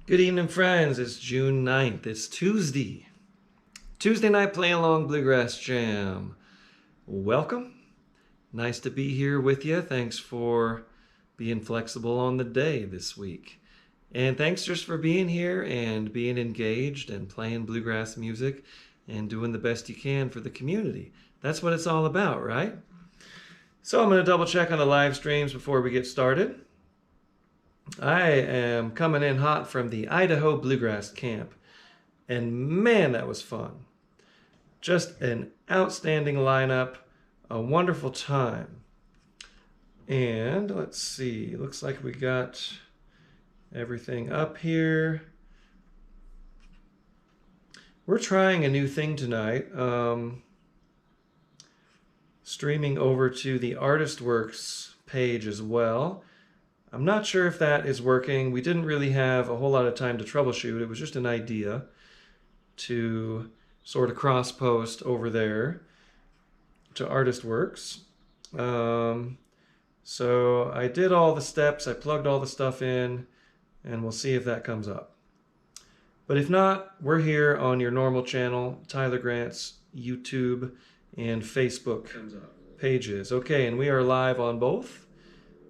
Good evening, friends. It's June 9th. It's Tuesday. Tuesday night Playalong Bluegrass Jam. Welcome. Nice to be here with you. Thanks for being flexible on the day this week. And thanks just for being here and being engaged and playing bluegrass music and doing the best you can for the community. That's what it's all about, right? So I'm going to double check on the live streams before we get started. I am coming in hot from the Idaho Bluegrass Camp, and man, that was fun. Just an outstanding lineup, a wonderful time. And let's see, looks like we got everything up here. We're trying a new thing tonight, streaming over to the ArtistWorks page as well. I'm not sure if that is working. We didn't really have a whole lot of time to troubleshoot. It was just an idea to sort of cross-post over there to ArtistWorks. So I did all the steps. I plugged all the stuff in, and we'll see if that comes up. But if not, we're here on your normal channel, Tyler Grant's YouTube and Facebook pages. Okay, and we are live on both.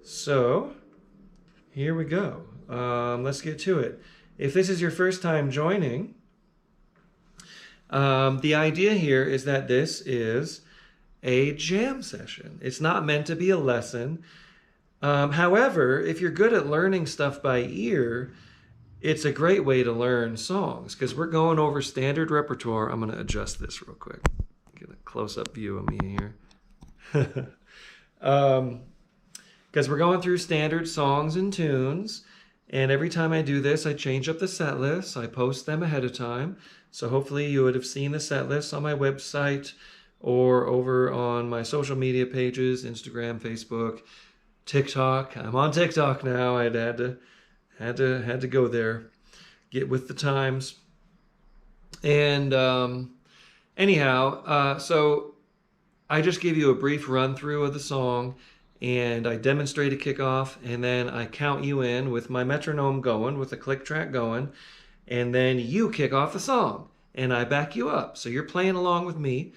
So here we go. Let's get to it. If this is your first time joining, the idea here is that this is a jam session. It's not meant to be a lesson. However, if you're good at learning stuff by ear, it's a great way to learn songs because we're going over standard repertoire. I'm going to adjust this real quick. Get a close-up view of me here. Because we're going through standard songs and tunes, and every time I do this, I change up the set lists. I post them ahead of time, so hopefully you would have seen the set lists on my website or over on my social media pages, Instagram, Facebook, TikTok. I'm on TikTok now. I had to go there, get with the times. And anyhow, so I just give you a brief run through of the song, and I demonstrate a kickoff, and then I count you in with my metronome going, with the click track going, and then you kick off the song, and I back you up. So you're playing along with me,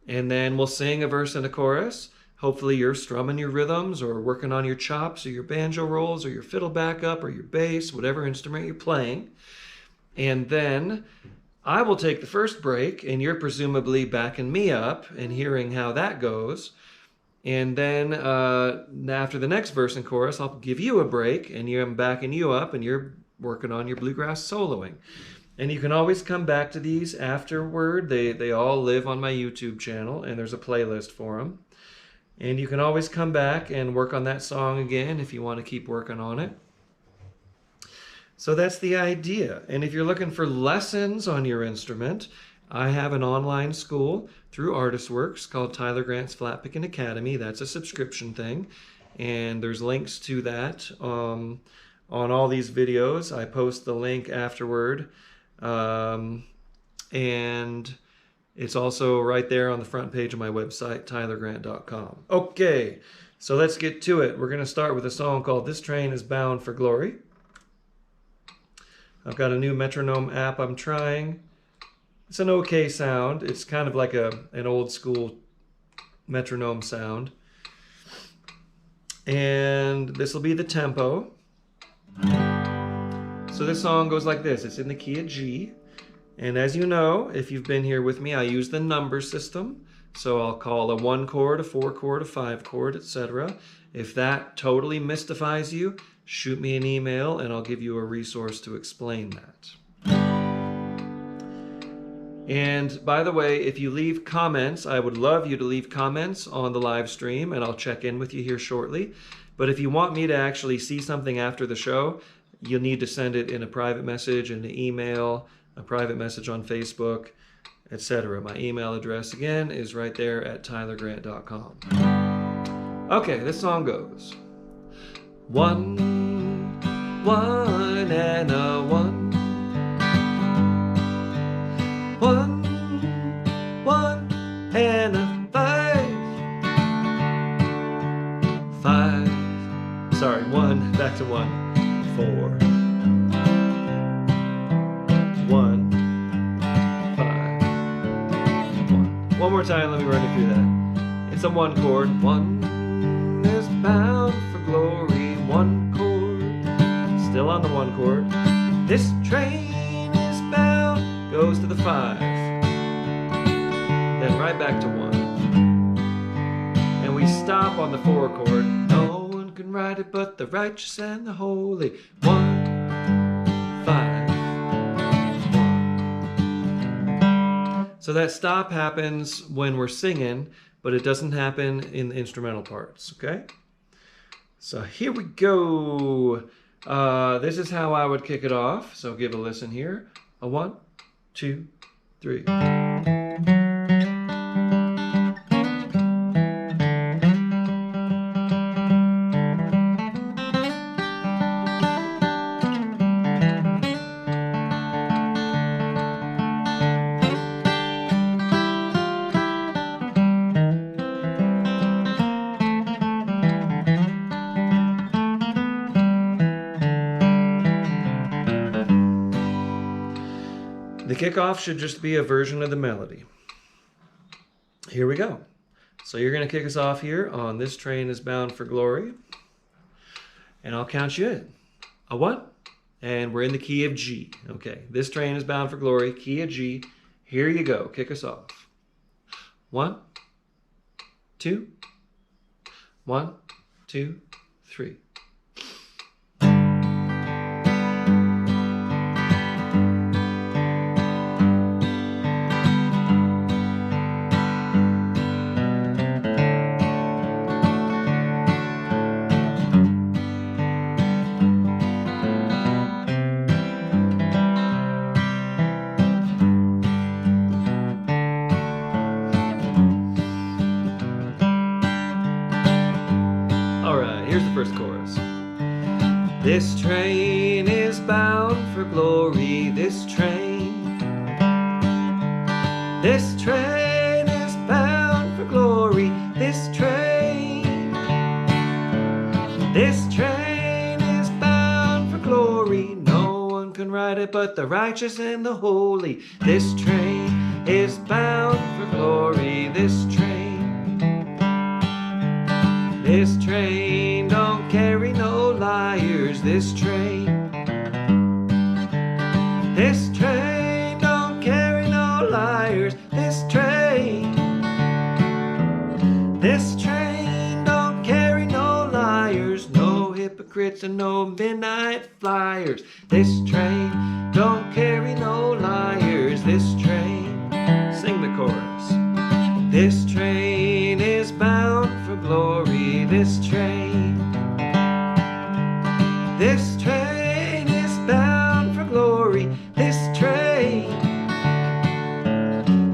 and then we'll sing a verse and a chorus. Hopefully you're strumming your rhythms or working on your chops or your banjo rolls or your fiddle backup or your bass, whatever instrument you're playing. And then I will take the first break, and you're presumably backing me up and hearing how that goes. And then after the next verse and chorus, I'll give you a break, and I'm backing you up, and you're working on your bluegrass soloing. And you can always come back to these afterward. They all live on my YouTube channel, and there's a playlist for them. And you can always come back and work on that song again if you want to keep working on it. So that's the idea. And if you're looking for lessons on your instrument, I have an online school through ArtistWorks called Tyler Grant's Flat Picking Academy. That's a subscription thing, and there's links to that on all these videos. I post the link afterward, and it's also right there on the front page of my website, tylergrant.com. Okay, so let's get to it. We're going to start with a song called This Train is Bound for Glory. I've got a new metronome app I'm trying. It's an okay sound. It's kind of like an old school metronome sound. And this will be the tempo. So this song goes like this. It's in the key of G. And as you know, if you've been here with me, I use the number system. So I'll call a 1 chord, a 4 chord, a 5 chord, etc. If that totally mystifies you, shoot me an email and I'll give you a resource to explain that. And by the way, if you leave comments, I would love you to leave comments on the live stream, and I'll check in with you here shortly. But if you want me to actually see something after the show, you'll need to send it in a private message, in an email, a private message on Facebook, etc. My email address, again, is right there at tylergrant.com. Okay, this song goes. 1, 1, and a 1. 1, 1, and a 5. 5. Sorry, 1, back to 1. 4. more time, let me run you through that. It's a 1 chord. One is bound for glory. 1 chord. Still on the 1 chord. This train is bound. Goes to the 5. Then right back to 1. And we stop on the 4 chord. No one can ride it but the righteous and the holy. 1, 5. So that stop happens when we're singing, but it doesn't happen in the instrumental parts, okay? So here we go. This is how I would kick it off. So give a listen here. A 1, 2, 3. The kickoff should just be a version of the melody. Here we go. So you're going to kick us off here on This Train is Bound for Glory. And I'll count you in. A 1. And we're in the key of G. Okay, This Train is Bound for Glory, key of G. Here you go. Kick us off. 1, 2. 1, 2, 3. Here's the first chorus. This train is bound for glory, this train. This train is bound for glory, this train. This train is bound for glory, no one can ride it but the righteous and the holy. This train is bound for glory, this train. This train don't carry no liars, this train. This train don't carry no liars, this train. This train don't carry no liars, no hypocrites and no midnight flyers. This train don't carry no liars, this train. Sing the chorus. This train is bound for glory, this train. This train is bound for glory, this train.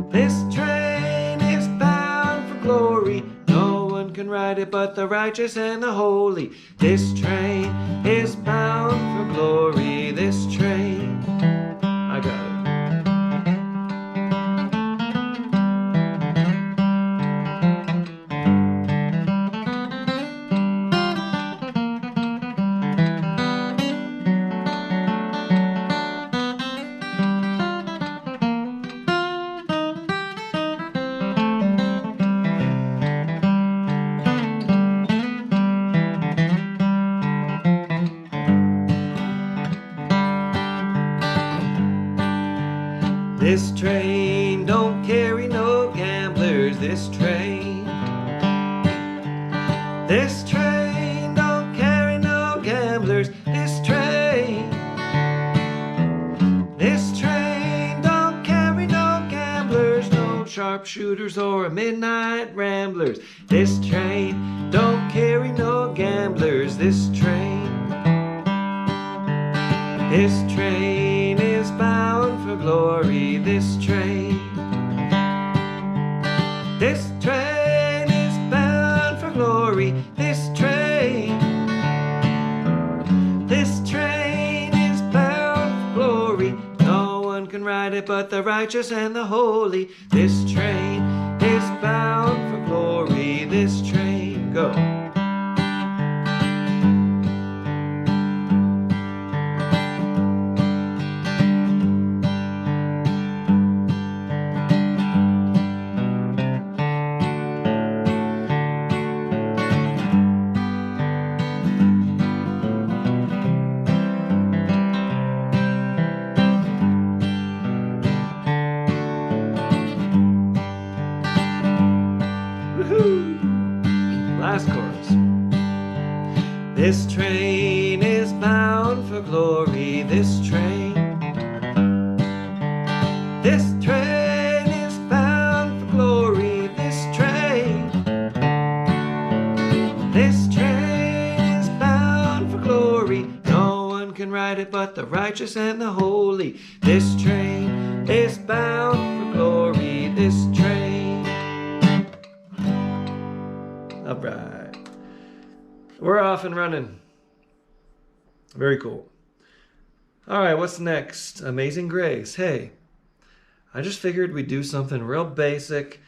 This train is bound for glory, no one can ride it but the righteous and the holy. This train is bound for glory, this train. I got it. This train don't carry no gamblers, this train. This train don't carry no gamblers, this train. This train don't carry no gamblers, no sharpshooters or midnight ramblers. This train don't carry no gamblers, this train. This train is bound for glory, this train. This train is bound for glory, this train. This train is bound for glory, no one can ride it but the righteous and the holy. This train is bound for glory, this train. Go. This train is bound for glory. This train is bound for glory. This train is bound for glory. No one can ride it but the righteous and the holy. This train is bound for glory. This train. All right. We're off and running. Very cool. All right, what's next? Amazing Grace. Hey, I just figured we'd do something real basic.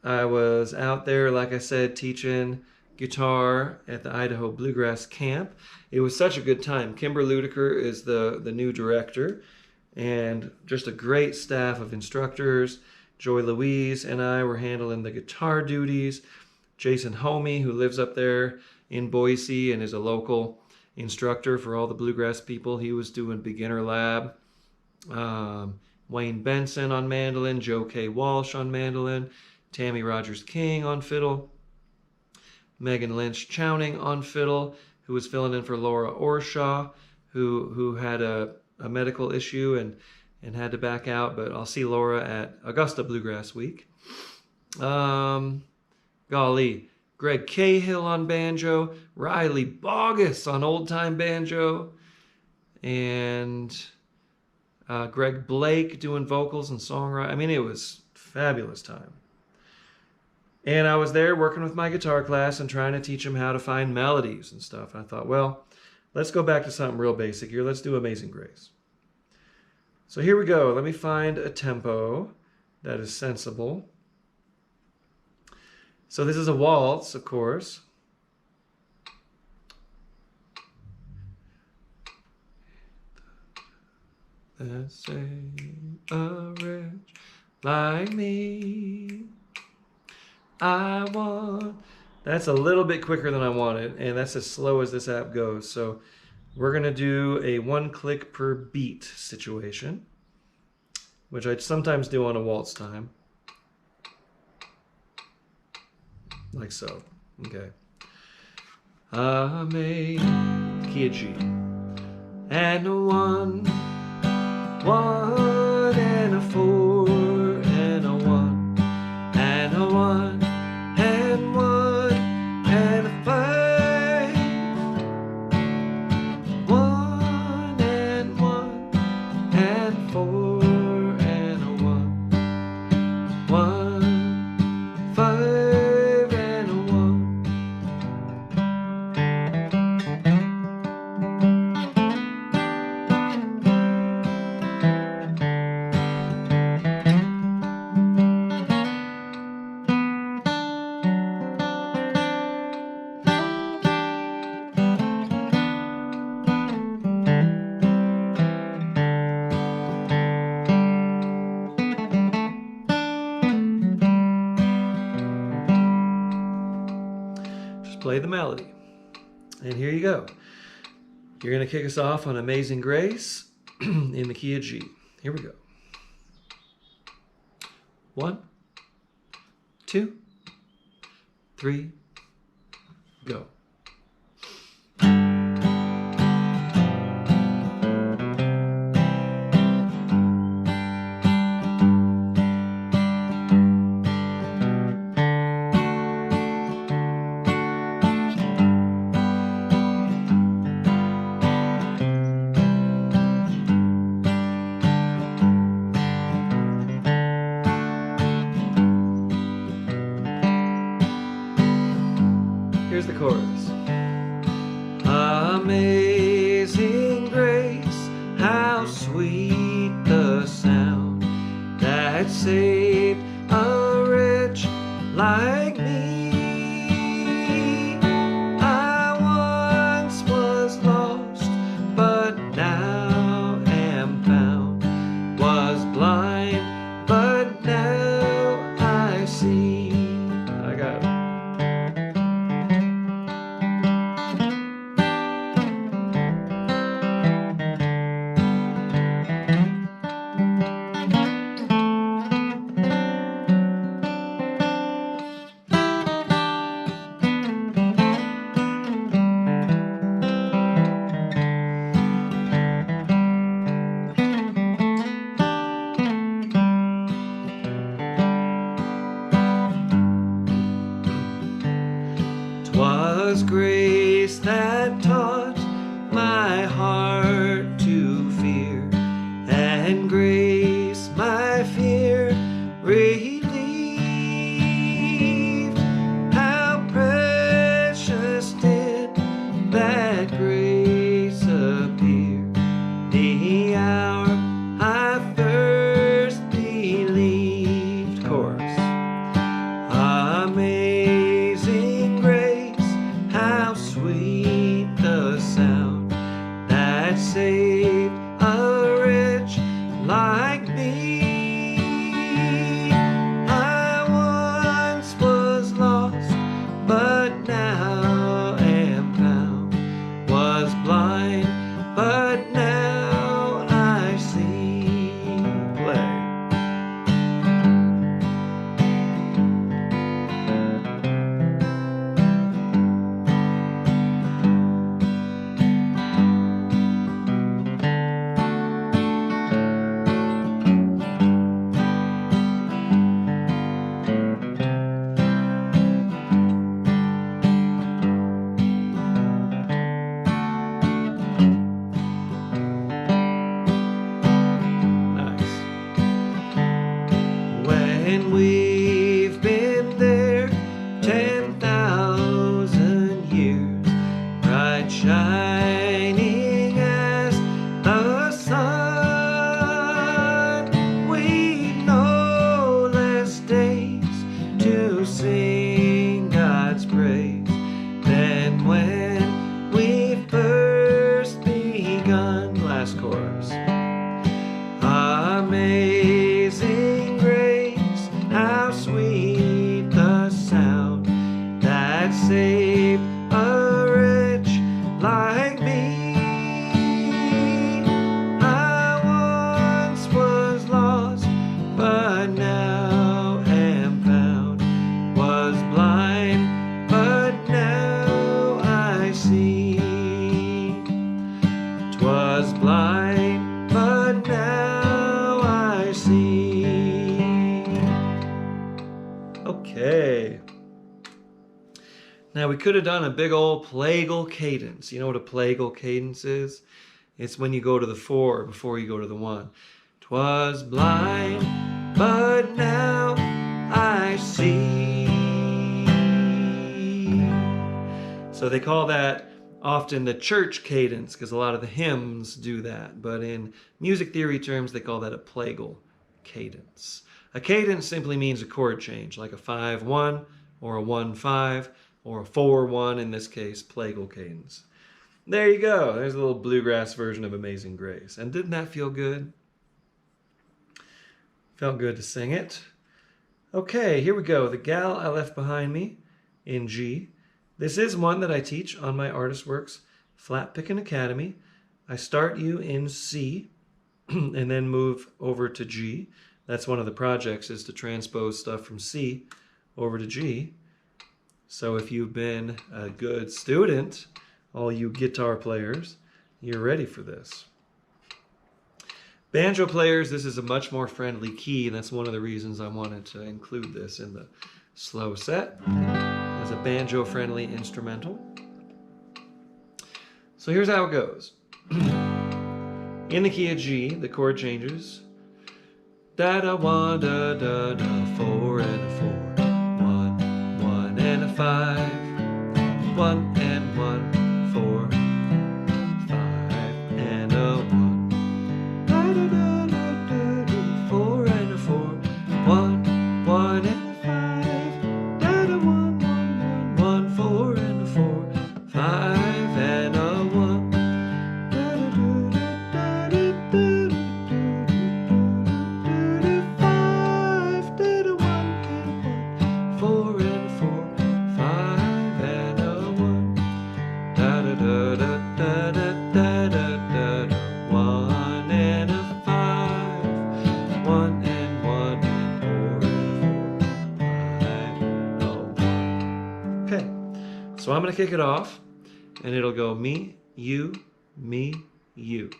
I was out there, like I said, teaching guitar at the Idaho Bluegrass Camp. It was such a good time. Kimber Ludiker is the new director, and just a great staff of instructors. Joy Louise and I were handling the guitar duties. Jason Homey, who lives up there in Boise and is a local instructor for all the bluegrass people, he was doing beginner lab. Wayne Benson on mandolin, Joe K. Walsh on mandolin, Tammy Rogers King on fiddle, Megan Lynch Chowning on fiddle, who was filling in for Laura Orshaw, who had a medical issue and had to back out, but I'll see Laura at Augusta Bluegrass Week. Golly, Greg Cahill on banjo, Riley Bogus on old-time banjo, and Greg Blake doing vocals and songwriting. I mean, it was a fabulous time. And I was there working with my guitar class and trying to teach them how to find melodies and stuff. And I thought, well, let's go back to something real basic here. Let's do Amazing Grace. So here we go. Let me find a tempo that is sensible. So this is a waltz, of course. Let's say a wretch like me, I want. That's a little bit quicker than I wanted, and that's as slow as this app goes. So we're going to do a 1 click per beat situation, which I sometimes do on a waltz time. Like so. Okay. Key of G. And a 1, 1 and a 4 and a 1 and a 1 and 1 and a 5. 1 and 1 and 4 and a 1. 1, 5. Play the melody. And here you go. You're going to kick us off on Amazing Grace in the key of G. Here we go. 1, 2, 3, go. Here's the chorus. Amazing grace, how sweet the sound that saved a wretch like me. I once was lost, but now am found. Was blind, but now I see. I got it. 'twas grace that taught my heart to fear, and grace my fear relieved. How precious did that grace appear the hour I first believed. Chorus. Amazing grace, how sweet the sound that saved a wretch like me. I once was lost, but now am found, was blind, but now I see. Play. And we've been there 10,000 years, bright shining as the sun. We know less days to sing God's praise than when we first begun. Last chorus. Amazing grace, how sweet the sound that saved a wretch like me. I once was lost, but now am found, was blind, but now I see. 'Twas blind, but now I see. Okay. Now we could have done a big old plagal cadence. You know what a plagal cadence is? It's when you go to the 4 before you go to the 1. 'Twas blind, but now I see. So they call that often the church cadence, because a lot of the hymns do that. But in music theory terms, they call that a plagal cadence. A cadence simply means a chord change, like a 5-1 or a 1-5 or a 4-1, in this case, plagal cadence. There you go. There's a little bluegrass version of Amazing Grace. And didn't that feel good? Felt good to sing it. Okay, here we go. The Gal I Left Behind Me in G. This is one that I teach on my ArtistWorks Flat Pickin' Academy. I start you in C and then move over to G. That's one of the projects, is to transpose stuff from C over to G. So if you've been a good student, all you guitar players, you're ready for this. Banjo players, this is a much more friendly key, and that's one of the reasons I wanted to include this in the slow set as a banjo-friendly instrumental. So here's how it goes. In the key of G, the chord changes. Da-da, 1, da-da-da, 4 and a 4. 1, 1 and a 5. 1 and 1, 4. 5 and a 1. Da-da-da-da-da-da, 4 and a 4. 1, 1 and a 5. Da-da, 1, 1, 1, 1, 4 and a 4. 5 and a 1. So I'm going to kick it off, and it'll go me, you, you.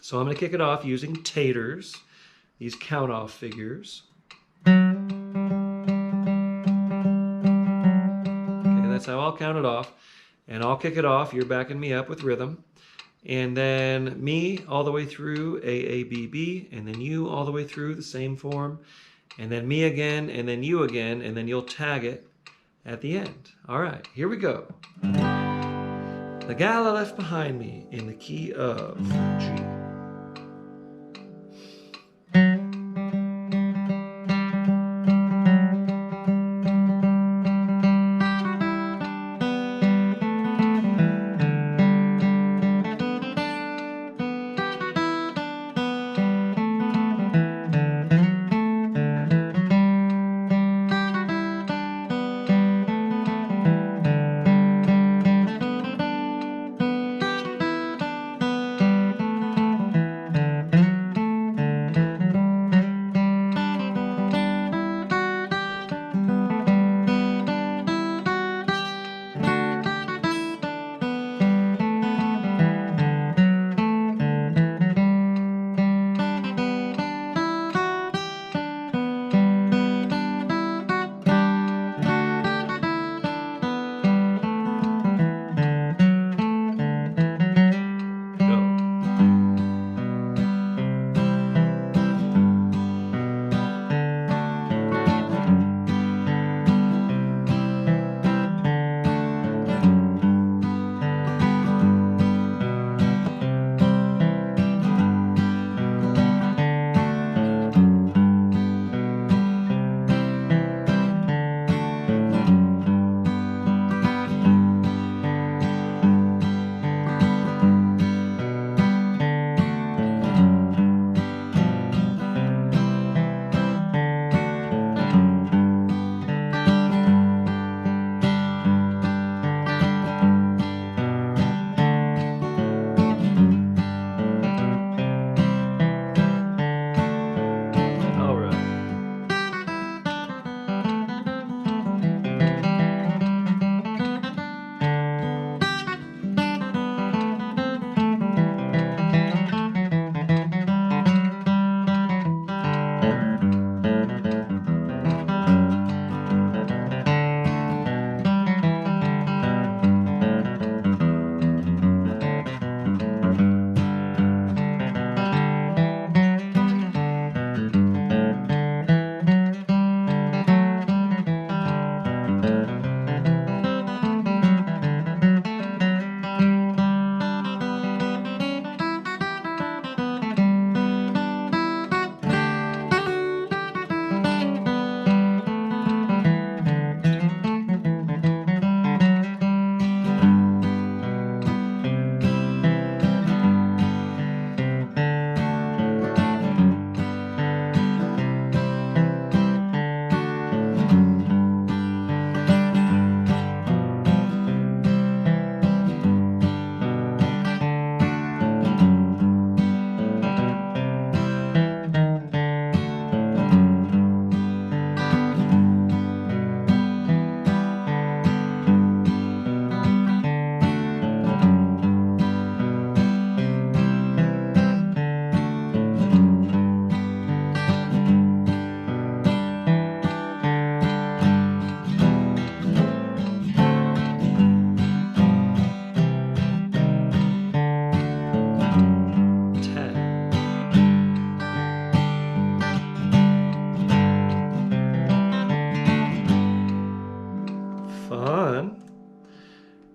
So I'm going to kick it off using taters, these count-off figures. Okay, that's That's how I'll count it off. And I'll kick it off. You're backing me up with rhythm. And then me all the way through A, A, B, B. And then you all the way through the same form. And then me again, and then you again. And then you'll tag it at the end. All right, here we go. The gal I left behind me in the key of G.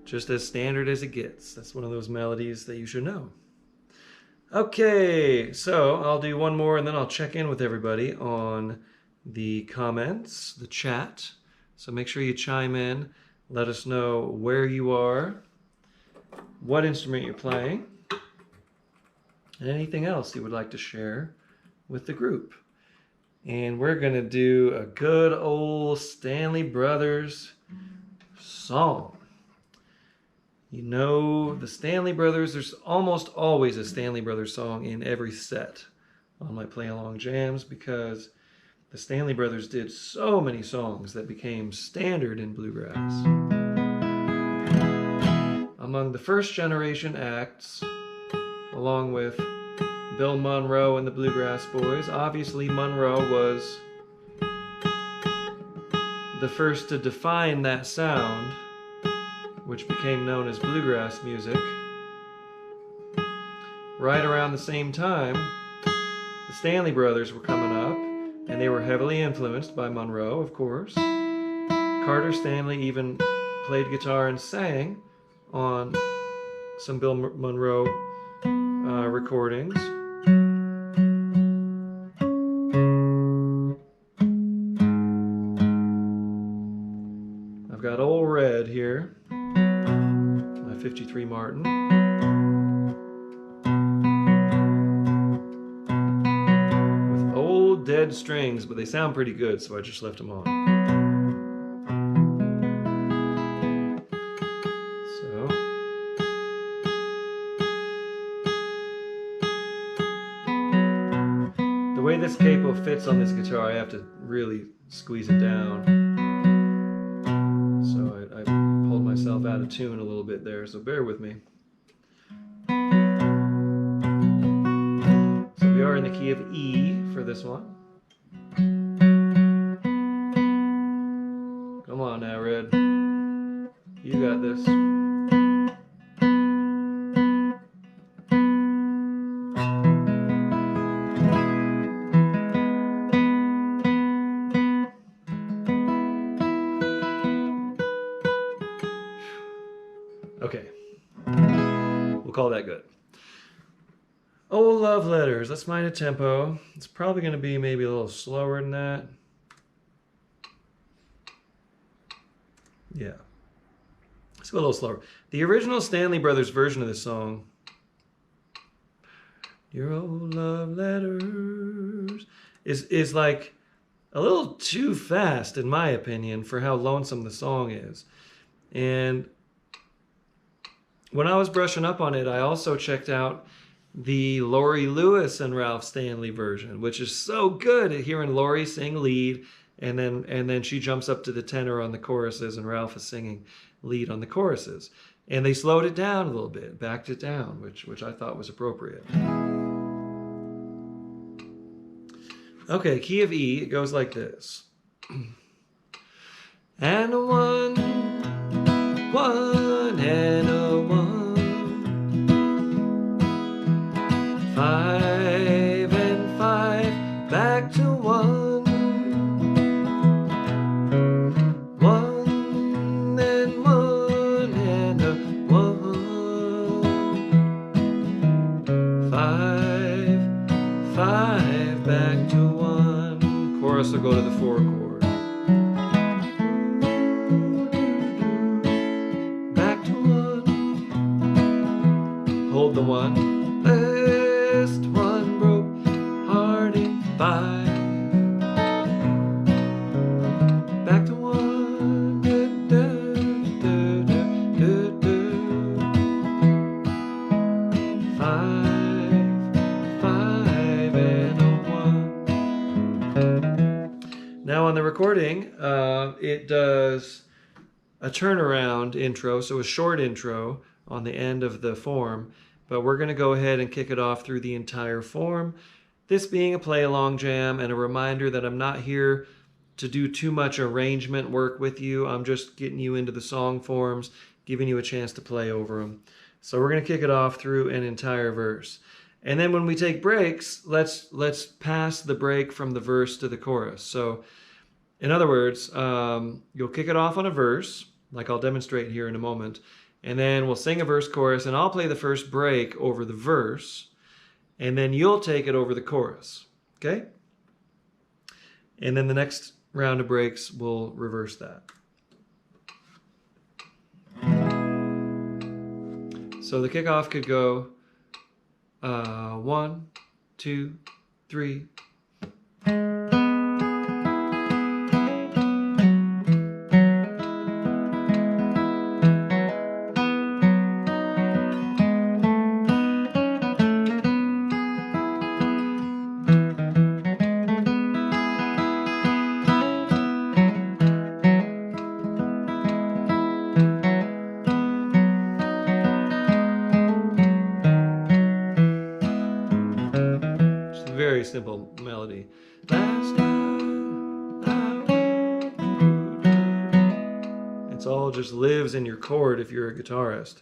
Just as standard as it gets. That's one of those melodies that you should know. Okay, so I'll do one more and then I'll check in with everybody on the comments, the chat. So make sure you chime in. Let us know where you are, what instrument you're playing, and anything else you would like to share with the group. And we're going to do a good old Stanley Brothers song. You know, the Stanley Brothers, there's almost always a Stanley Brothers song in every set on my Playalong Jams because the Stanley Brothers did so many songs that became standard in bluegrass. Among the first generation acts, along with Bill Monroe and the Bluegrass Boys, obviously Monroe was the first to define that sound which became known as bluegrass music. Right around the same time, the Stanley Brothers were coming up, and they were heavily influenced by Monroe, of course. Carter Stanley even played guitar and sang on some Bill Monroe recordings. I've got Old Red here, my 53 Martin. With old dead strings, but they sound pretty good, so I just left them on. So, the way this capo fits on this guitar, I have to really squeeze it down. So I pulled myself out of tune a little bit there, so bear with me. So we are in the key of E for this one. Come on now, Red. You got this. Okay, we'll call that good. Oh, love letters. Let's find a tempo. It's probably going to be maybe a little slower than that. Yeah. Let's go a little slower. The original Stanley Brothers version of this song, your old love letters, is like a little too fast, in my opinion, for how lonesome the song is. And when I was brushing up on it, I also checked out the Laurie Lewis and Ralph Stanley version, which is so good at hearing Laurie sing lead, and then she jumps up to the tenor on the choruses, and Ralph is singing lead on the choruses. And they slowed it down a little bit, backed it down, which I thought was appropriate. Okay, key of E, it goes like this. And a one, and a 5 and 5, back to 1. 1 and 1 and a 1. 5, 5, back to 1. Chorus will go to the 4 chord. Back to 1. Hold the 1. Last one broke heart in 5. Back to 1. Da, da, da, da, da, da. 5, 5 and a 1. Now on the recording, it does a turnaround intro, so a short intro on the end of the form. But we're going to go ahead and kick it off through the entire form. This being a play-along jam, and a reminder that I'm not here to do too much arrangement work with you. I'm just getting you into the song forms, giving you a chance to play over them. So we're going to kick it off through an entire verse. And then when we take breaks, let's pass the break from the verse to the chorus. So in other words, you'll kick it off on a verse, like I'll demonstrate here in a moment. And then we'll sing a verse chorus, and I'll play the first break over the verse, and then you'll take it over the chorus, okay? And then the next round of breaks, we'll reverse that. So the kickoff could go 1, 2, 3. Very simple melody. Last time I It's all just lives in your chord if you're a guitarist.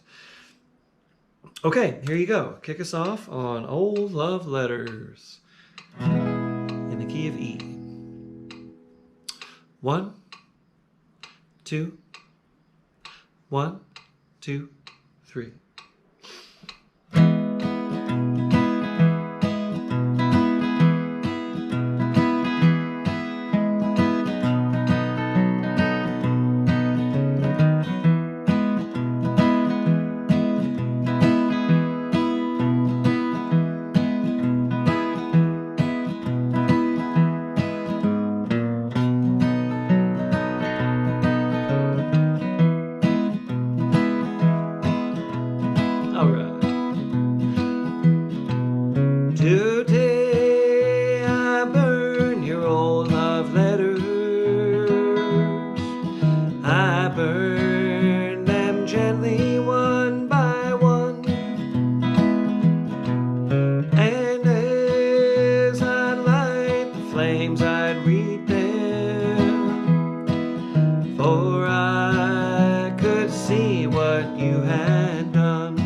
Okay, here you go. Kick us off on Old Love Letters in the key of E. 1, 2, 1, 2, 3. Today I burn your old love letters. I burn them gently one by one. And as I light the flames, I'd read them, for I could see what you had done.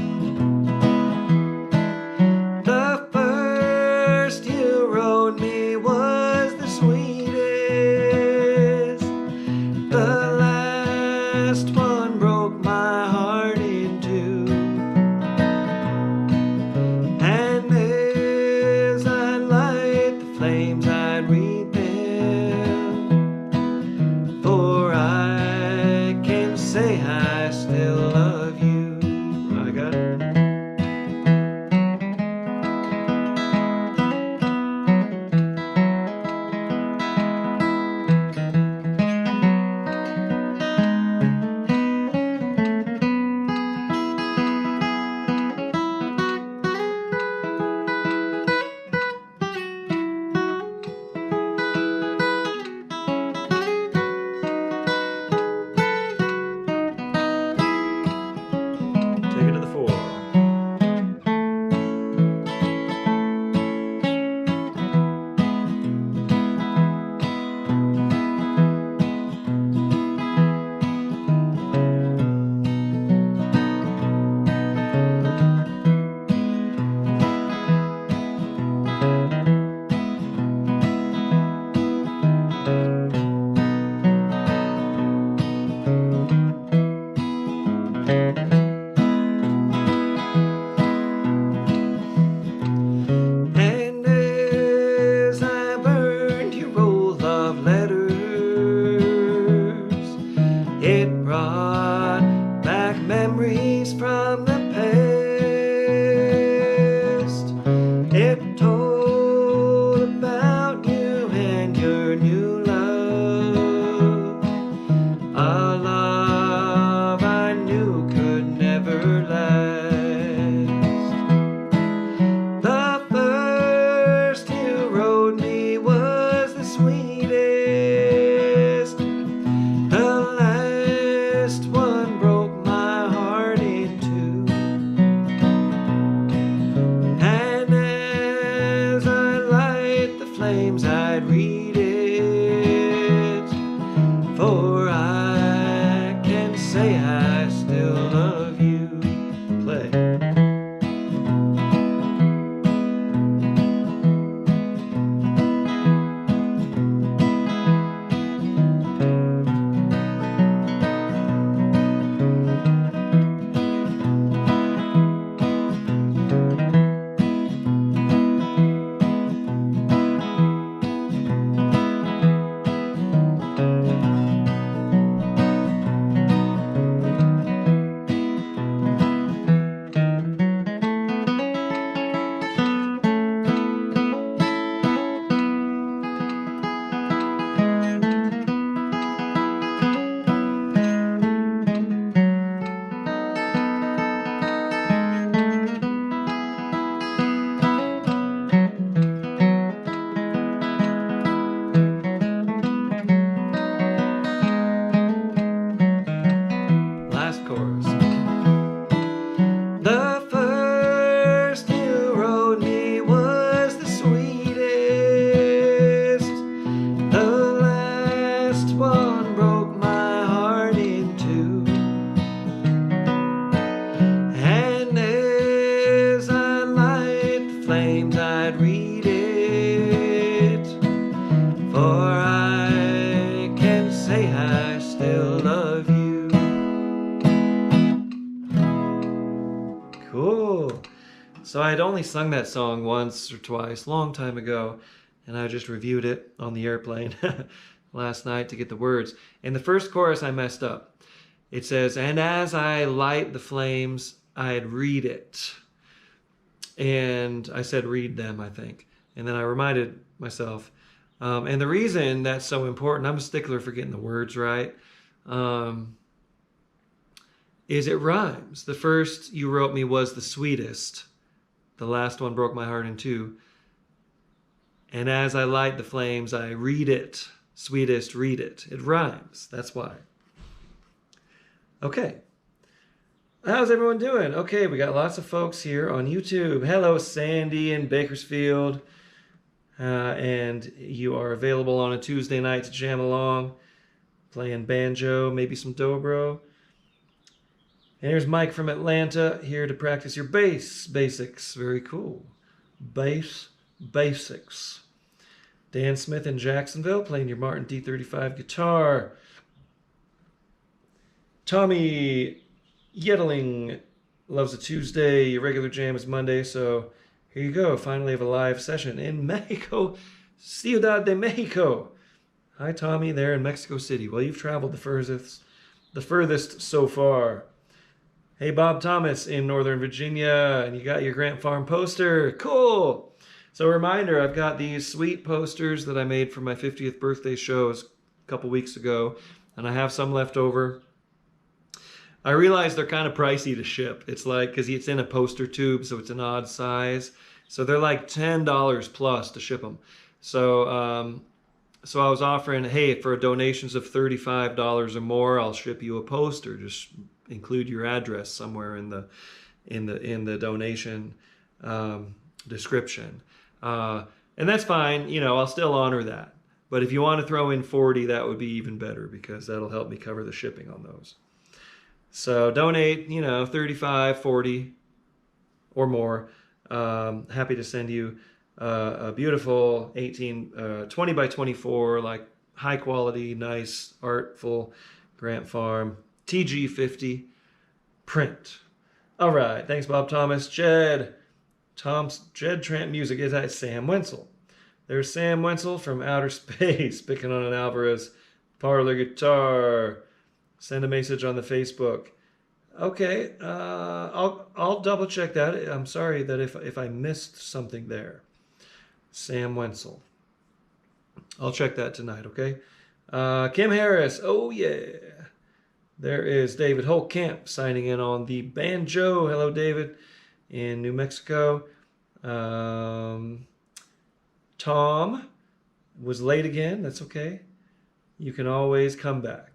Say I still love you. I got it. Take it to the 4. It brought back memories from the past. It told about you and your new love, a love I knew could never last. The first you wrote me was the sweetest. The last one broke my heart in two. And as I light the flames, I'd read it, for I can say I still love you. Play. So I had only sung that song once or twice, long time ago, and I just reviewed it on the airplane last night to get the words. And the first chorus I messed up. It says, "And as I light the flames, I'd read it." And I said, "Read them," I think. And then I reminded myself. And the reason that's so important, I'm a stickler for getting the words right, is it rhymes. The first you wrote me was the sweetest. The last one broke my heart in two. And as I light the flames, I read it. Sweetest, read it. It rhymes. That's why. Okay. How's everyone doing? Okay, we got lots of folks here on YouTube. Hello, Sandy in Bakersfield. And you are available on a Tuesday night to jam along, playing banjo, maybe some dobro. And here's Mike from Atlanta, here to practice your bass basics. Very cool. Bass basics. Dan Smith in Jacksonville, playing your Martin D35 guitar. Tommy Yettling loves a Tuesday. Your regular jam is Monday, so here you go. Finally have a live session in Mexico, Ciudad de Mexico. Hi, Tommy, there in Mexico City. Well, you've traveled the furthest so far. Hey, Bob Thomas in Northern Virginia, and you got your Grant Farm poster. Cool. So a reminder, I've got these sweet posters that I made for my 50th birthday shows a couple weeks ago, and I have some left over. I realize they're kind of pricey to ship. It's like, because it's in a poster tube, so it's an odd size. So they're like $10 plus to ship them. So I was offering, hey, for donations of $35 or more, I'll ship you a poster. Just include your address somewhere in the donation description. And that's fine. You know, I'll still honor that. But if you want to throw in 40, that would be even better, because that'll help me cover the shipping on those. So donate, 35, 40 or more. Happy to send you a beautiful 20 by 24, like high quality, nice, artful Grant Farm TG50 print. All right. Thanks, Bob Thomas. Jed Tramp Music. Is that Sam Wenzel? There's Sam Wenzel from outer space picking on an Alvarez parlor guitar. Send a message on the Facebook. Okay, I'll double check that. I'm sorry that if I missed something there. Sam Wenzel. I'll check that tonight, okay? Kim Harris. Oh, yeah. There is David Holtkamp signing in on the banjo. Hello, David, in New Mexico. Tom was late again. That's okay. You can always come back.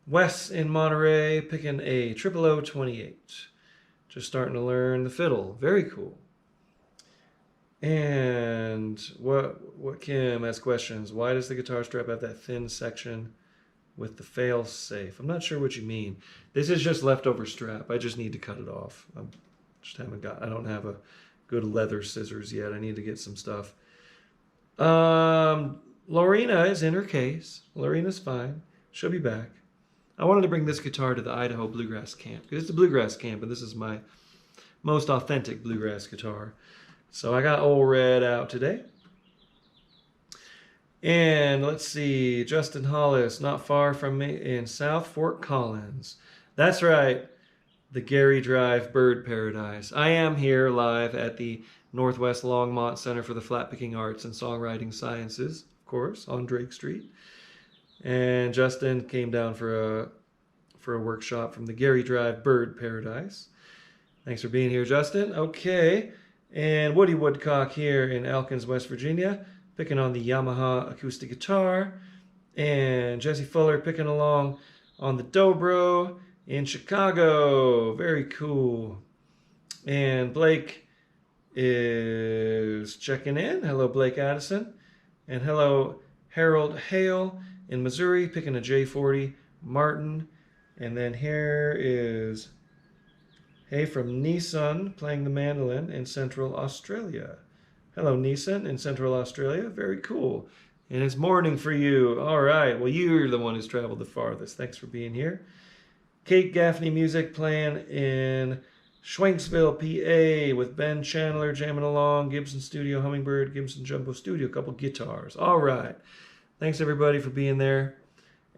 Wes in Monterey, picking a 00028. Just starting to learn the fiddle. Very cool. And what Kim has questions. Why does the guitar strap have that thin section with the fail safe? I'm not sure what you mean. This is just leftover strap. I just need to cut it off. I don't have a good leather scissors yet. I need to get some stuff. Lorena is in her case. Lorena's fine. She'll be back. I wanted to bring this guitar to the Idaho Bluegrass Camp, because it's a bluegrass camp, and this is my most authentic bluegrass guitar. So I got Old Red out today. And let's see, Justin Hollis, not far from me in South Fort Collins. That's right, the Gary Drive Bird Paradise. I am here live at the Northwest Longmont Center for the Flat-Picking Arts and Songwriting Sciences, of course, on Drake Street. And Justin came down for a workshop from the Gary Drive Bird Paradise. Thanks for being here, Justin. Okay, and Woody Woodcock here in Elkins, West Virginia, picking on the Yamaha acoustic guitar. And Jesse Fuller picking along on the dobro in Chicago. Very cool. And Blake is checking in. Hello, Blake Addison. And hello, Harold Hale in Missouri, picking a J40 Martin. And then here is Hey from Neeson, playing the mandolin in Central Australia. Hello, Neeson in Central Australia. Very cool. And it's morning for you. All right. Well, you're the one who's traveled the farthest. Thanks for being here. Kate Gaffney Music, playing in Schwenksville, PA, with Ben Chandler jamming along. Gibson Studio, Hummingbird, Gibson Jumbo Studio, a couple guitars. All right. Thanks, everybody, for being there.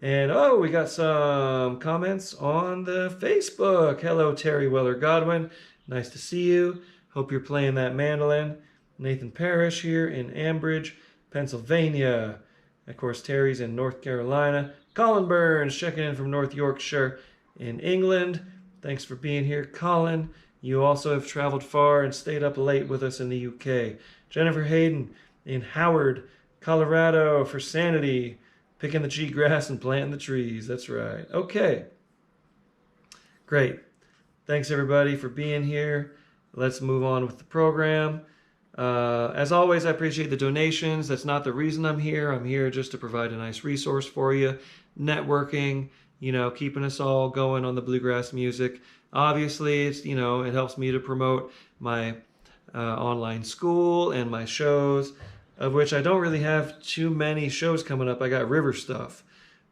And, oh, we got some comments on the Facebook. Hello, Terry Weller Godwin. Nice to see you. Hope you're playing that mandolin. Nathan Parrish here in Ambridge, Pennsylvania. Of course, Terry's in North Carolina. Colin Burns checking in from North Yorkshire in England. Thanks for being here, Colin. You also have traveled far and stayed up late with us in the UK. Jennifer Hayden in Howard, Colorado for Sanity. Picking the cheatgrass and planting the trees. That's right. Okay. Great. Thanks, everybody, for being here. Let's move on with the program. As always, I appreciate the donations. That's not the reason I'm here. I'm here just to provide a nice resource for you. Networking, keeping us all going on the bluegrass music. Obviously, it's, it helps me to promote my online school and my shows, of which I don't really have too many shows coming up. I got river stuff.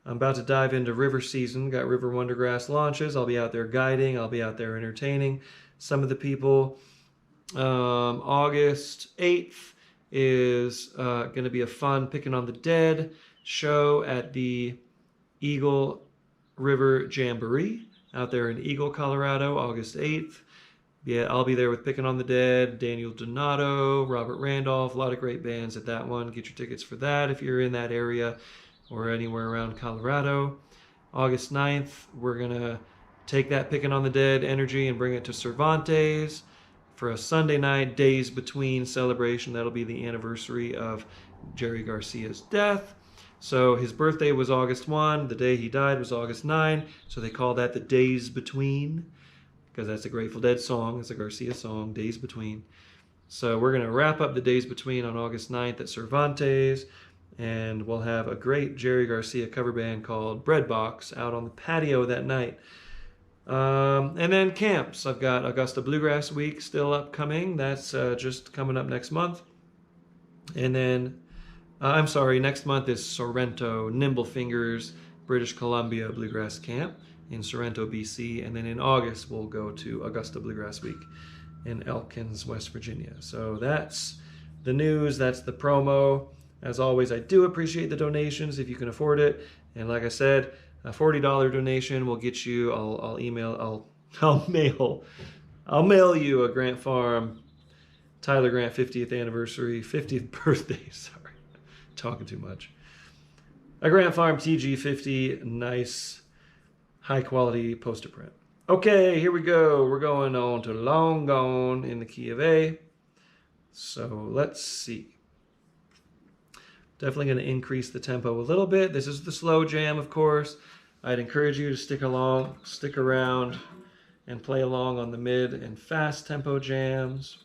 I'm about to dive into river season. Got River Wondergrass launches. I'll be out there guiding. I'll be out there entertaining some of the people. August 8th is going to be a fun Picking on the Dead show at the Eagle River Jamboree out there in Eagle, Colorado, August 8th. Yeah, I'll be there with Picking on the Dead, Daniel Donato, Robert Randolph, a lot of great bands at that one. Get your tickets for that if you're in that area or anywhere around Colorado. August 9th, we're going to take that Picking on the Dead energy and bring it to Cervantes for a Sunday night Days Between celebration. That'll be the anniversary of Jerry Garcia's death. So his birthday was August 1. The day he died was August 9. So they call that the Days Between, because that's a Grateful Dead song. It's a Garcia song, Days Between. So we're going to wrap up the Days Between on August 9th at Cervantes, and we'll have a great Jerry Garcia cover band called Breadbox out on the patio that night. And then camps. I've got Augusta Bluegrass Week still upcoming. That's just coming up next month. And then, next month is Sorrento, Nimble Fingers, British Columbia Bluegrass Camp in Sorrento, BC, and then in August we'll go to Augusta Bluegrass Week in Elkins, West Virginia. So that's the news, that's the promo. As always, I do appreciate the donations if you can afford it. And like I said, a $40 donation will get you, I'll mail you a Grant Farm Tyler Grant 50th anniversary, 50th birthday, sorry, talking too much. A Grant Farm TG50, nice high quality poster print. Okay, here we go. We're going on to Long Gone in the key of A. So let's see. Definitely going to increase the tempo a little bit. This is the slow jam, of course. I'd encourage you to stick around, and play along on the mid and fast tempo jams.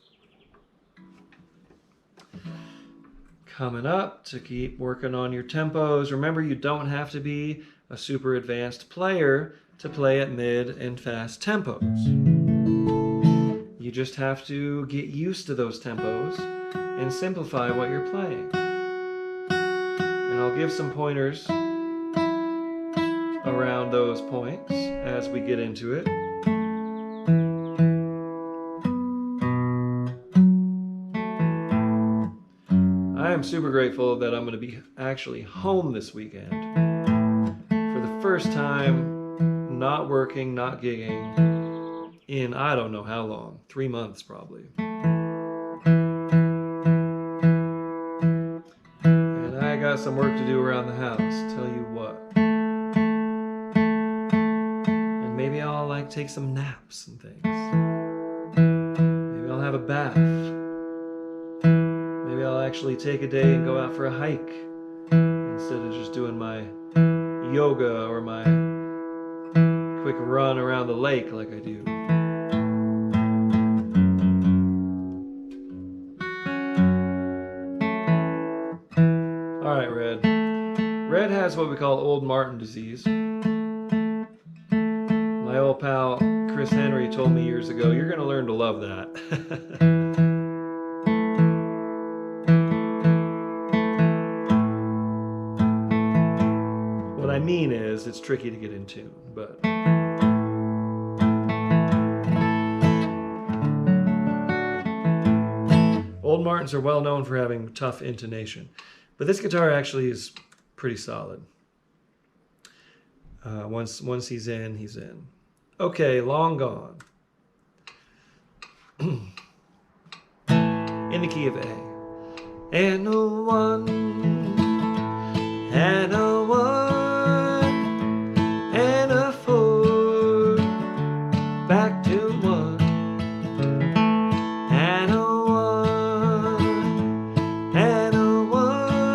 Coming up to keep working on your tempos. Remember, you don't have to be a super advanced player to play at mid and fast tempos. You just have to get used to those tempos and simplify what you're playing. And I'll give some pointers around those points as we get into it. I am super grateful that I'm going to be actually home this weekend. For the first time, not working, not gigging in I don't know how long, 3 months probably. And I got some work to do around the house, tell you what. And maybe I'll take some naps and things. Maybe I'll have a bath. Maybe I'll actually take a day and go out for a hike instead of just doing my yoga or my quick run around the lake like I do. All right, Red. Red has what we call old Martin disease. My old pal Chris Henry told me years ago, you're going to learn to love that. What I mean is, it's tricky to get in tune, but Old Martins are well known for having tough intonation, but this guitar actually is pretty solid. Once he's in, he's in. Okay, Long Gone. In the key of A. And a one, and a one, and a four, back to one, and a one, and a one,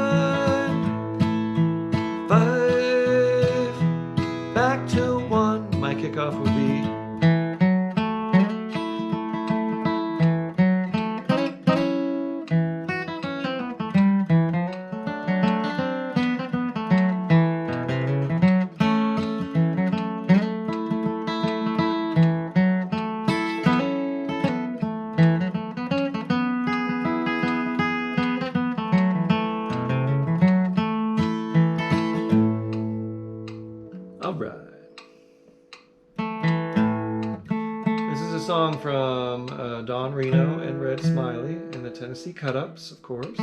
five, back to one. My kickoff will be song from Don Reno and Red Smiley and the Tennessee Cut-Ups, of course.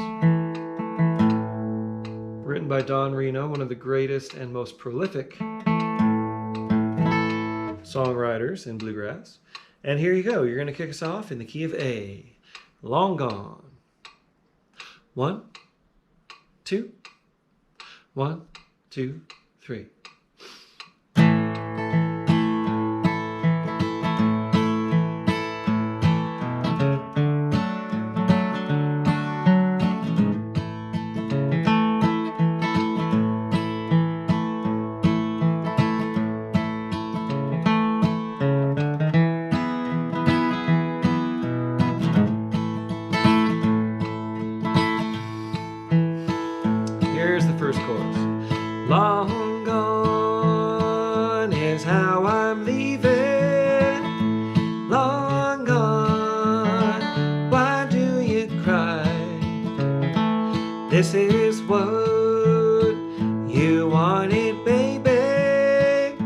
Written by Don Reno, one of the greatest and most prolific songwriters in bluegrass. And here you go. You're going to kick us off in the key of A. Long Gone. 1, 2, 1, 2, 3. Here's the first chorus. Long gone is how I'm leaving. Long gone, why do you cry? This is what you wanted, baby.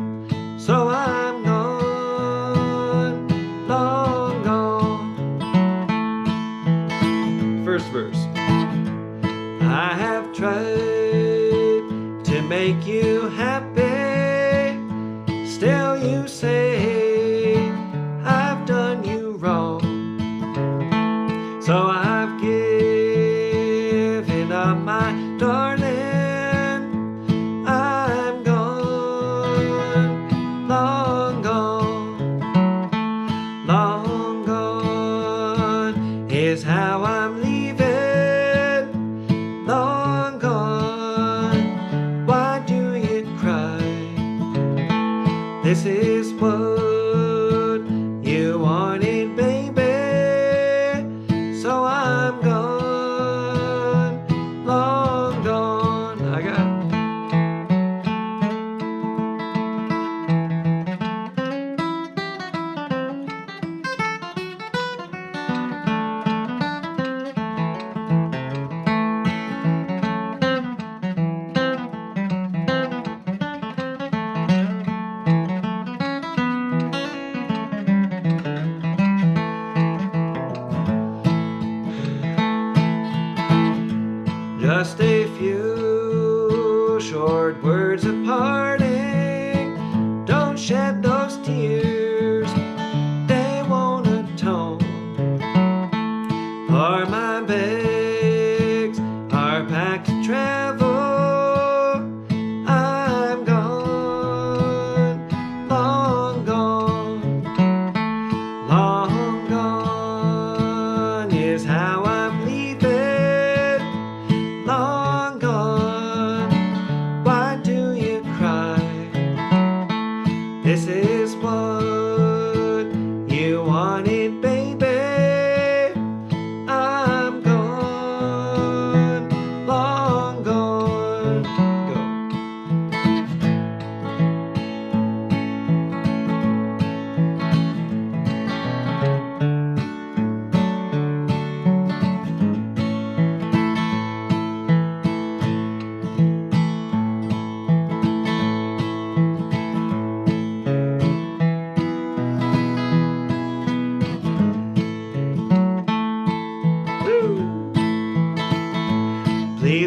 So I'm gone, long gone. First verse. I have tried to make you happy, still you say I've done you wrong. So I've given up, my darling. I'm gone, long gone, long gone is how I'm leaving. Long gone, why do you cry? This is what you wanted, baby. So I'm gone, long gone. I got just a few short words of parting. Don't shed those tears, they won't atone for my bags are packed to travel. I'm gone, long gone, long gone is how I'm leaving. Long gone, why do you cry? This is what you wanted, baby. I'm gone, long gone.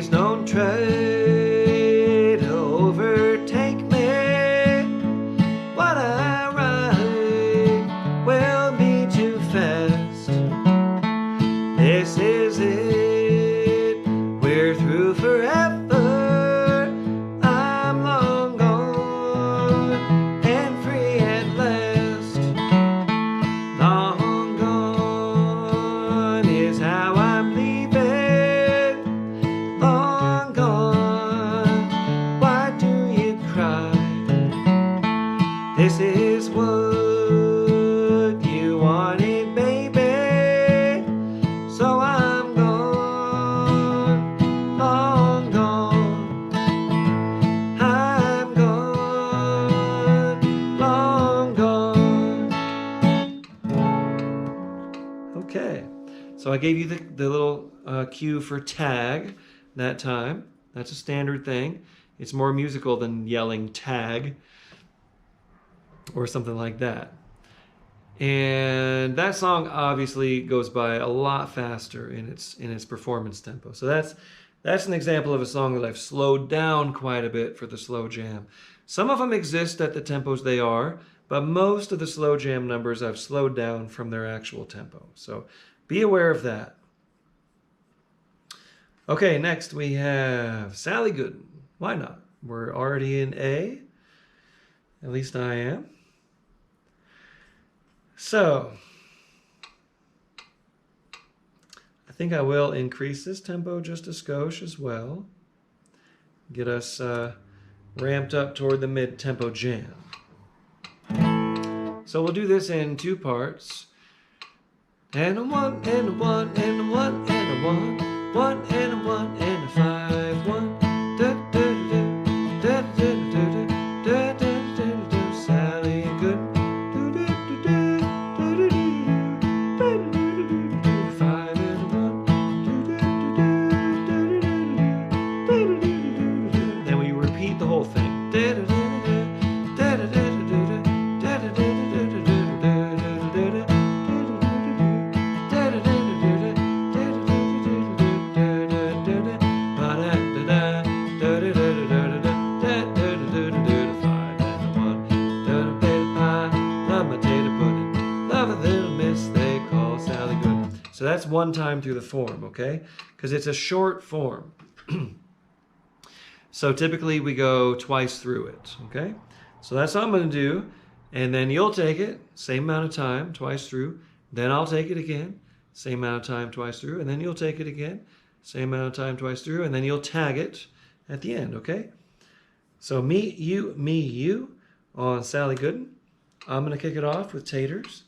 Please don't try to overtake me. What I write will be too fast. This is it, we're through forever. I'm long gone and free at last. Long gone is how I'm leaving. Long gone, why do you cry? This is what you wanted, baby. So I'm gone, long gone. I'm gone, long gone. Okay, so I gave you the little cue for tag that time. That's a standard thing. It's more musical than yelling tag or something like that. And that song obviously goes by a lot faster in its performance tempo. So that's an example of a song that I've slowed down quite a bit for the slow jam. Some of them exist at the tempos they are, but most of the slow jam numbers I've slowed down from their actual tempo. So be aware of that. Okay, next we have Sally Gooden. Why not? We're already in A. At least I am. So, I think I will increase this tempo just a skosh as well. Get us ramped up toward the mid-tempo jam. So we'll do this in two parts. And a one, and a one, and a one, and a one. One, and a one, and a 5, 1. Da, da, da, da, da, da, da, da, da, da, da, Sally Gooden. Then we repeat the whole thing. So that's one time through the form, okay? Because it's a short form. So typically we go twice through it, okay? So that's what I'm going to do. And then you'll take it, same amount of time, twice through. Then I'll take it again, same amount of time, twice through. And then you'll take it again, same amount of time, twice through. And then you'll tag it at the end, okay? So me, you on Sally Gooden. I'm going to kick it off with Taters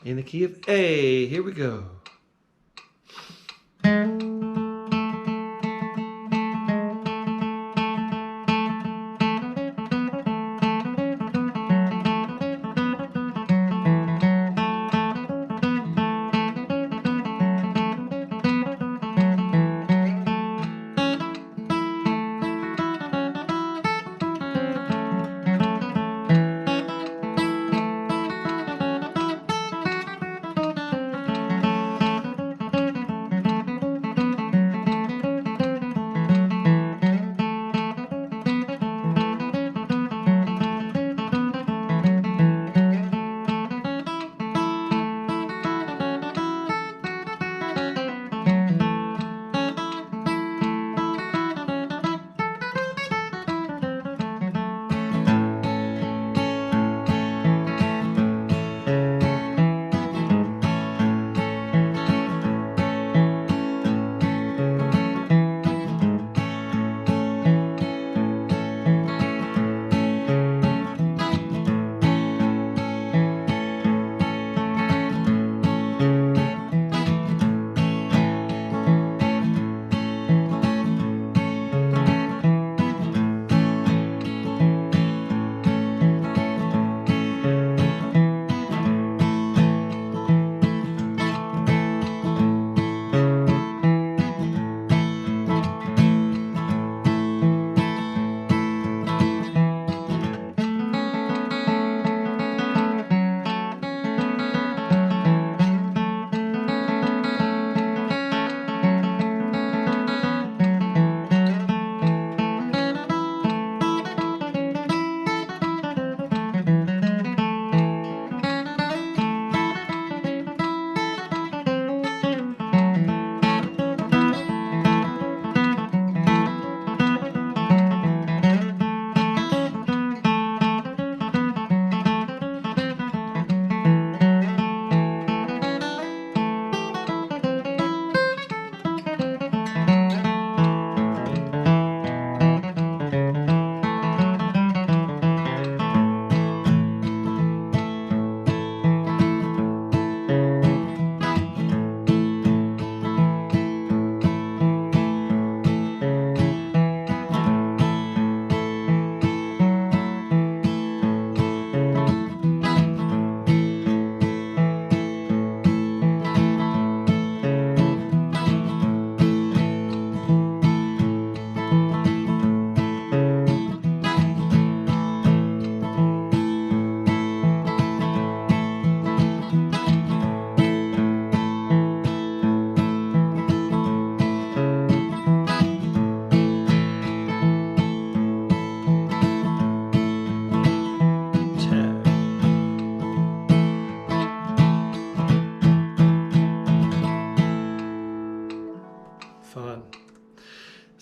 in the key of A. Here we go.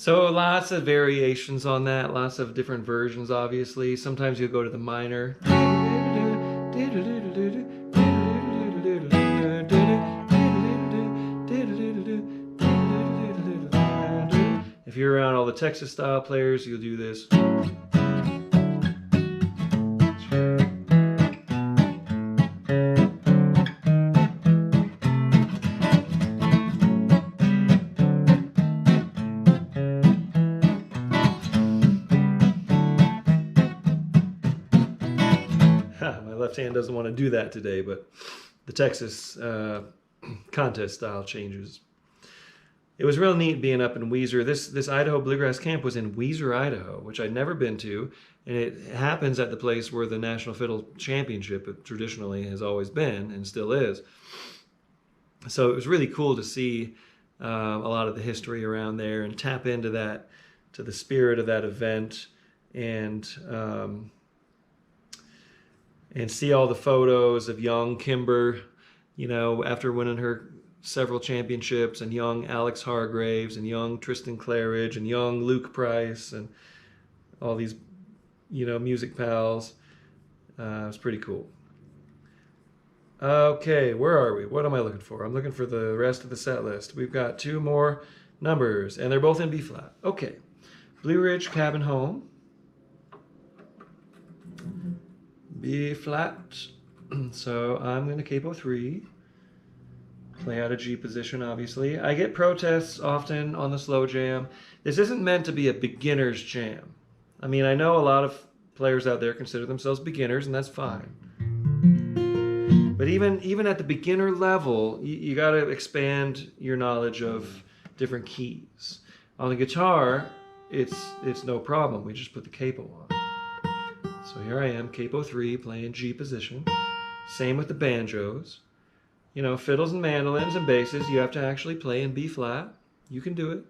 So lots of variations on that, lots of different versions, obviously. Sometimes you'll go to the minor. If you're around all the Texas style players, you'll do this. My left hand doesn't want to do that today, but the Texas contest style changes. It was real neat being up in Weiser. This Idaho Bluegrass camp was in Weiser, Idaho, which I'd never been to, and it happens at the place where the National Fiddle Championship traditionally has always been and still is. So it was really cool to see a lot of the history around there and tap into that, to the spirit of that event, and see all the photos of young Kimber, you know, after winning her several championships, and young Alex Hargraves, and young Tristan Claridge, and young Luke Price, and all these, you know, music pals. It was pretty cool. Okay, where are we? What am I looking for? I'm looking for the rest of the set list. We've got 2 more numbers, and they're both in B flat. Okay, Blue Ridge Cabin Home, B flat. So I'm going to capo 3. Play out of G position, obviously. I get protests often on the slow jam. This isn't meant to be a beginner's jam. I mean, I know a lot of players out there consider themselves beginners, and that's fine. But even at the beginner level, you got to expand your knowledge of different keys. On the guitar, it's no problem. We just put the capo on. So here I am, capo 3, playing G position. Same with the banjos. You know, fiddles and mandolins and basses, you have to actually play in B flat. You can do it.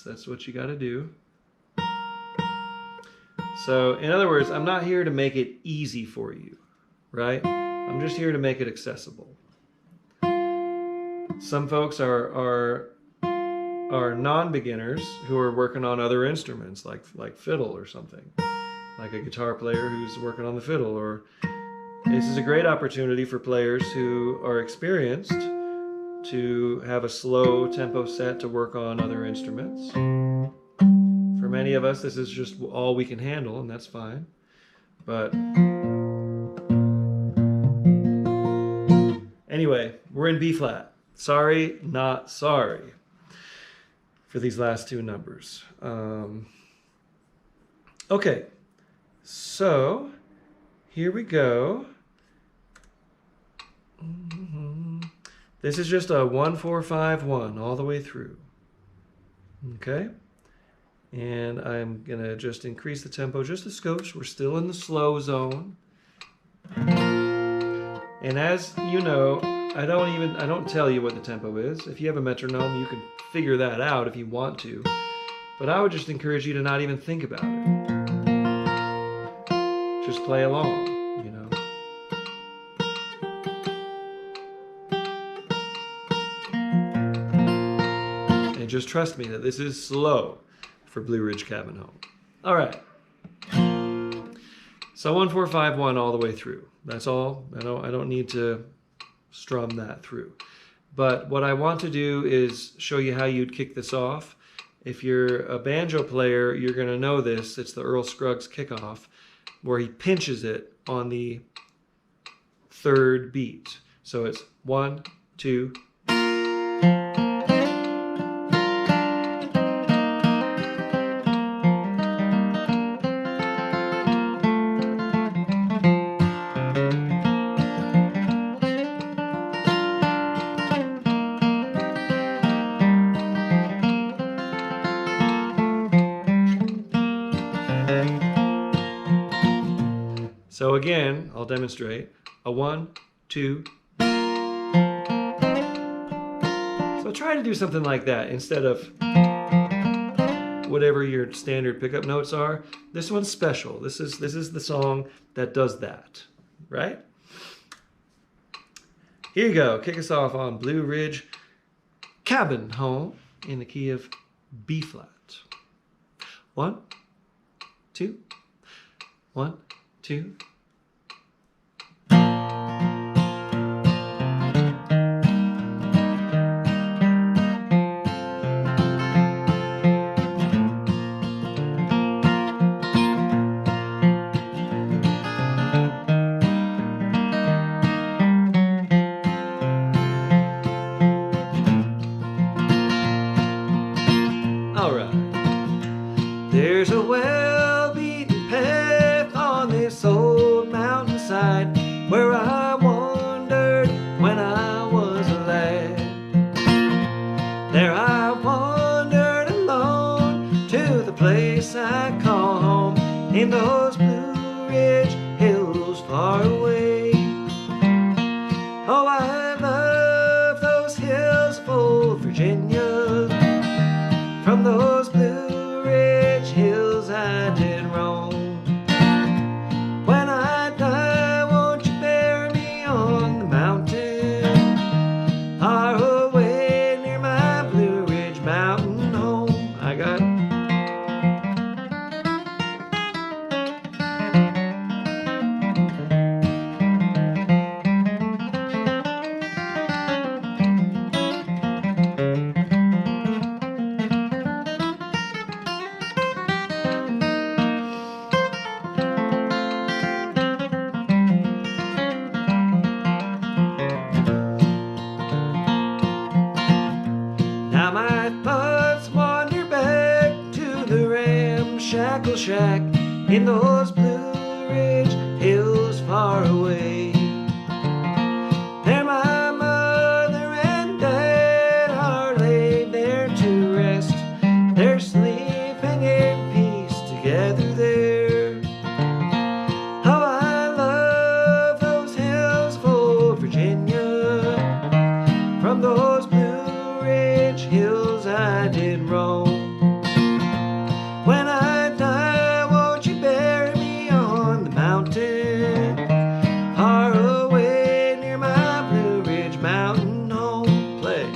That's what you got to do. So, in other words, I'm not here to make it easy for you, right? I'm just here to make it accessible. Some folks are non-beginners who are working on other instruments, like fiddle or something, like a guitar player who's working on the fiddle. Or this is a great opportunity for players who are experienced to have a slow tempo set to work on other instruments. For many of us, this is just all we can handle, and that's fine. But anyway, we're in B flat. Sorry, not sorry for these last 2 numbers. Okay, so here we go. This is just a 1-4-5-1 all the way through. Okay, and I'm gonna just increase the tempo just a skosh. We're still in the slow zone. And as you know, I don't tell you what the tempo is. If you have a metronome, you can figure that out if you want to. But I would just encourage you to not even think about it. Just play along, you know. And just trust me that this is slow for Blue Ridge Cabin Home. All right. So 1-4-5-1 all the way through. That's all. I don't need to strum that through. But what I want to do is show you how you'd kick this off. If you're a banjo player, you're going to know this. It's the Earl Scruggs kickoff, where he pinches it on the 3rd beat. So it's 1, 2. So again, I'll demonstrate a 1, 2. So try to do something like that instead of whatever your standard pickup notes are. This one's special. This is the song that does that, right? Here you go. Kick us off on Blue Ridge Cabin Home in the key of B flat. 1, 2, 1, 2. There's a well-beaten path on this old mountainside where I wandered when I was a lad. There I wandered alone to the place I call home in those Blue Ridge hills far away. Oh, I love those hills of old Virginia. From those Blue Ridge hills I did roam. When I die, won't you bury me on the mountain, far away near my Blue Ridge mountain home? I got now my thoughts wander back to the ramshackle shack in those Blue Ridge hills far away. There my mother and dad are laid there to rest. They're sleeping in peace together there. Oh, I love those hills of old Virginia. From those Blue Ridge hills I did roam. When I die, won't you bury me on the mountain, far away near my Blue Ridge mountain home? Play.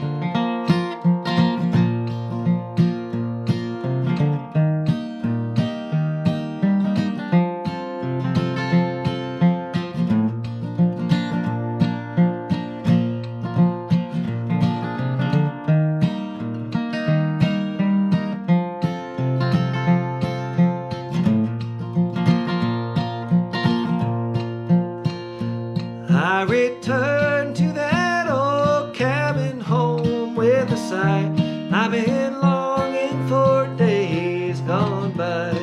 I returned to that old cabin home with a sigh. I've been longing for days gone by.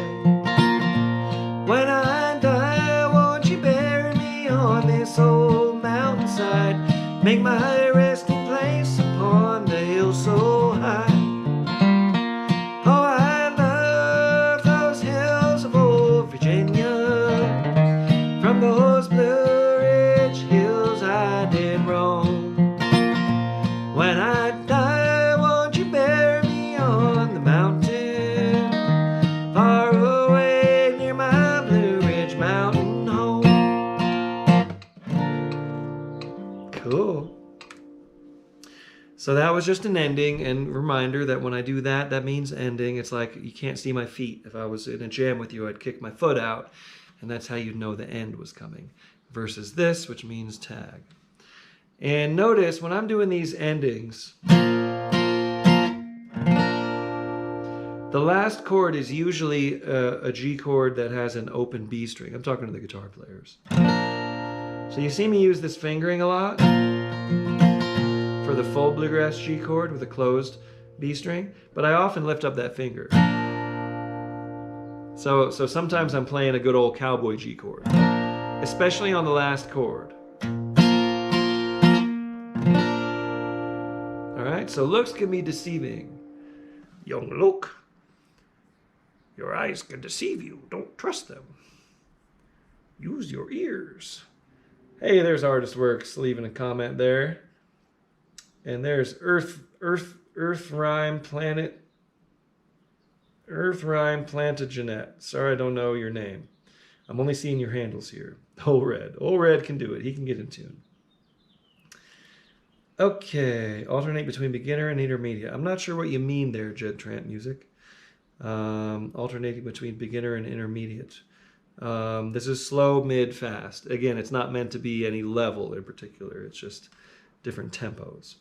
When I die, won't you bury me on this old mountainside? Make my resting place upon the hill so high. Oh, I love those hills of old Virginia. From those Blue Ridge hills I did roam. When I die, won't you bury me on the mountain, far away near my Blue Ridge mountain home? Cool. So that was just an ending and reminder that when I do that, that means ending. It's like you can't see my feet. If I was in a jam with you, I'd kick my foot out, and that's how you'd know the end was coming. Versus this, which means tag. And notice when I'm doing these endings, the last chord is usually a G chord that has an open B string. I'm talking to the guitar players. So you see me use this fingering a lot for the full bluegrass G chord with a closed B string, but I often lift up that finger. So sometimes I'm playing a good old cowboy G chord, especially on the last chord. All right, so looks can be deceiving. Young look, your eyes can deceive you. Don't trust them. Use your ears. Hey, there's ArtistWorks leaving a comment there. And there's Earth Rhyme Plantagenet. Sorry, I don't know your name. I'm only seeing your handles here. Old Red can do it. He can get in tune. Okay, alternate between beginner and intermediate. I'm not sure what you mean there, Jed Tramp Music. Alternating between beginner and intermediate. This is slow, mid, fast. Again, it's not meant to be any level in particular. It's just different tempos.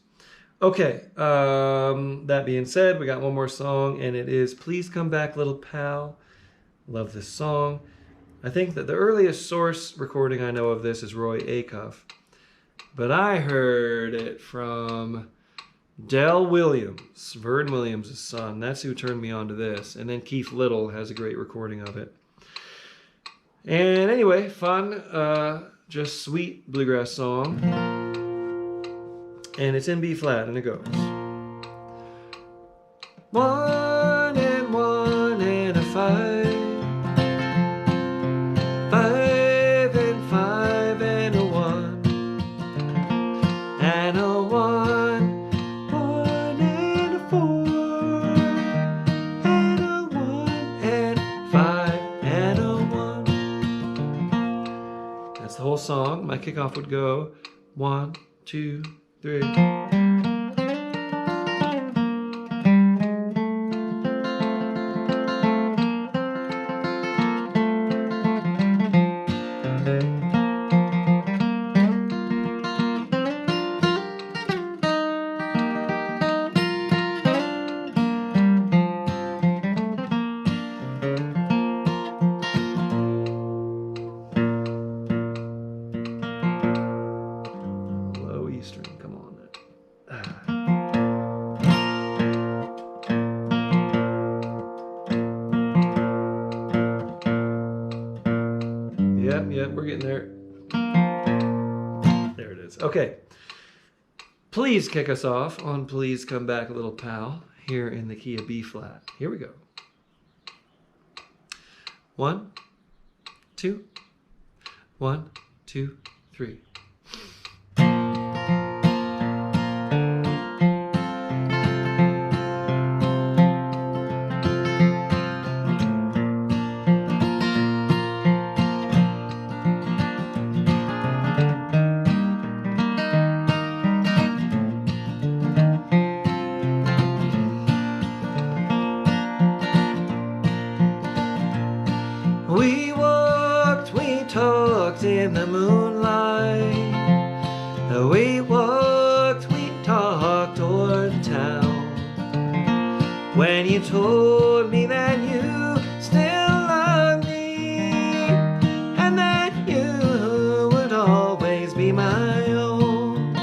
Okay, that being said, we got one more song, and it is Please Come Back, Little Pal. Love this song. I think that the earliest source recording I know of this is Roy Acuff. But I heard it from Del Williams, Vern Williams' son. That's who turned me on to this. And then Keith Little has a great recording of it. And anyway, fun, just sweet bluegrass song. And it's in B flat, and it goes. 1 and 1 and a 5. 5 and 5 and a 1. And a 1. 1 and a 4. And a 1 and 5 and a 1. That's the whole song. My kickoff would go 1, 2, 3. Come on. Yep, we're getting there. There it is. Okay. Please kick us off on Please Come Back, Little Pal, here in the key of B flat. Here we go. 1, 2, 1, 2, 3. We walked, we talked in the moonlight. We walked, we talked toward town. When you told me that you still loved me, and that you would always be my own.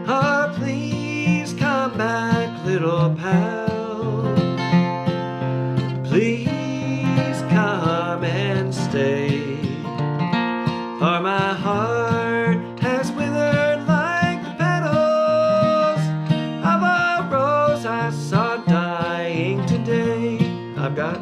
Oh, please come back, little pal. Please come and stay, for my heart has withered like the petals of a rose I saw dying today. I've got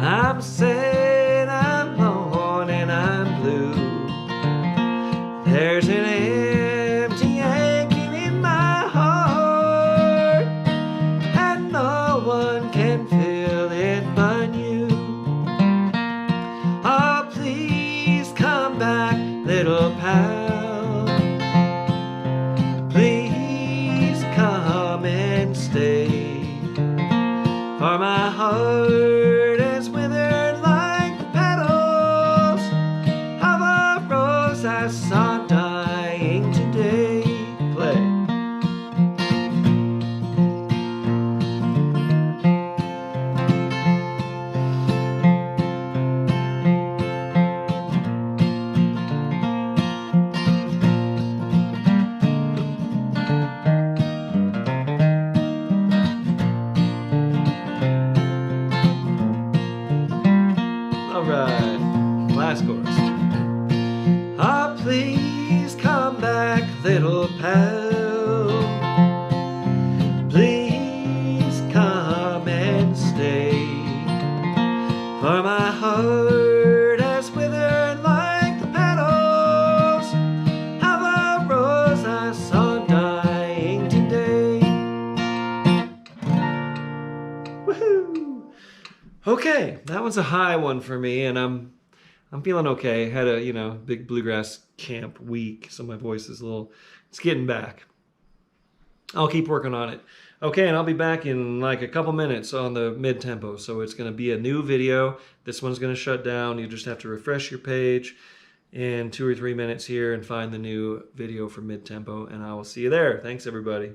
I'm sad, I'm alone, and I'm blue. There's an empty aching in my heart, and no one can fill it but you. Oh, please come back, little pal. Please come and stay, for my heart is withered like the petals of a rose I saw dying today. Play. Last chorus. Oh, please come back, help. Please come and stay, for my heart has withered like the petals of a rose I saw dying today. Woohoo! Okay, that one's a high one for me, and I'm feeling okay. Had a big bluegrass camp week, so my voice is it's getting back. I'll keep working on it. Okay, and I'll be back in like a couple minutes on the mid-tempo, so it's going to be a new video. This one's going to shut down. You just have to refresh your page in 2 or 3 minutes here and find the new video for mid-tempo, and I will see you there. Thanks, everybody.